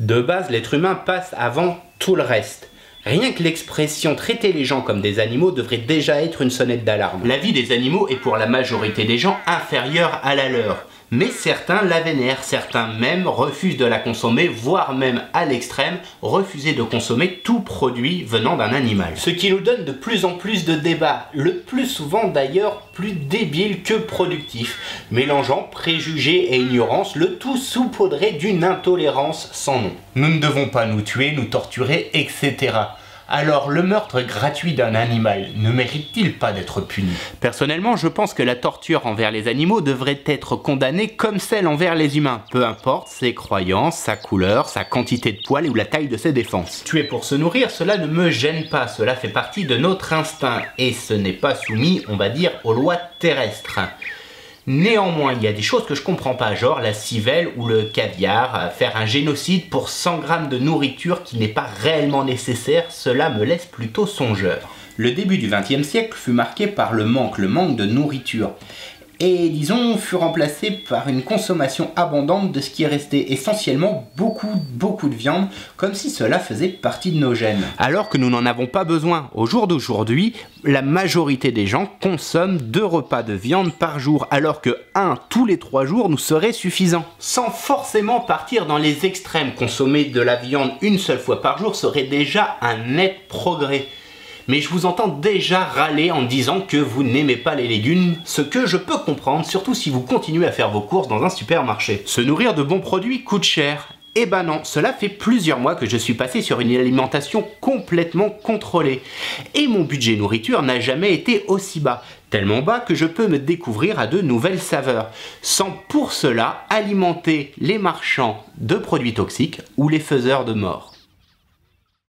De base, l'être humain passe avant tout le reste. Rien que l'expression « traiter les gens comme des animaux » devrait déjà être une sonnette d'alarme. La vie des animaux est pour la majorité des gens inférieure à la leur. Mais certains la vénèrent, certains même refusent de la consommer, voire même à l'extrême, refuser de consommer tout produit venant d'un animal. Ce qui nous donne de plus en plus de débats, le plus souvent d'ailleurs plus débile que productif, mélangeant préjugés et ignorance, le tout saupoudré d'une intolérance sans nom. Nous ne devons pas nous tuer, nous torturer, etc. Alors le meurtre gratuit d'un animal ne mérite-t-il pas d'être puni? Personnellement, je pense que la torture envers les animaux devrait être condamnée comme celle envers les humains, peu importe ses croyances, sa couleur, sa quantité de poils ou la taille de ses défenses. Tuer pour se nourrir, cela ne me gêne pas, cela fait partie de notre instinct, et ce n'est pas soumis, on va dire, aux lois terrestres. Néanmoins, il y a des choses que je comprends pas, genre la civelle ou le caviar, faire un génocide pour 100 grammes de nourriture qui n'est pas réellement nécessaire, cela me laisse plutôt songeur. Le début du XXe siècle fut marqué par le manque de nourriture. Et disons, fut remplacé par une consommation abondante de ce qui est resté, essentiellement beaucoup de viande, comme si cela faisait partie de nos gènes. Alors que nous n'en avons pas besoin. Au jour d'aujourd'hui, la majorité des gens consomment 2 repas de viande par jour, alors que 1 tous les 3 jours nous serait suffisant. Sans forcément partir dans les extrêmes, consommer de la viande une seule fois par jour serait déjà un net progrès. Mais je vous entends déjà râler en disant que vous n'aimez pas les légumes, ce que je peux comprendre, surtout si vous continuez à faire vos courses dans un supermarché. Se nourrir de bons produits coûte cher. Eh ben non, cela fait plusieurs mois que je suis passé sur une alimentation complètement contrôlée. Et mon budget nourriture n'a jamais été aussi bas. Tellement bas que je peux me découvrir à de nouvelles saveurs, sans pour cela alimenter les marchands de produits toxiques ou les faiseurs de mort.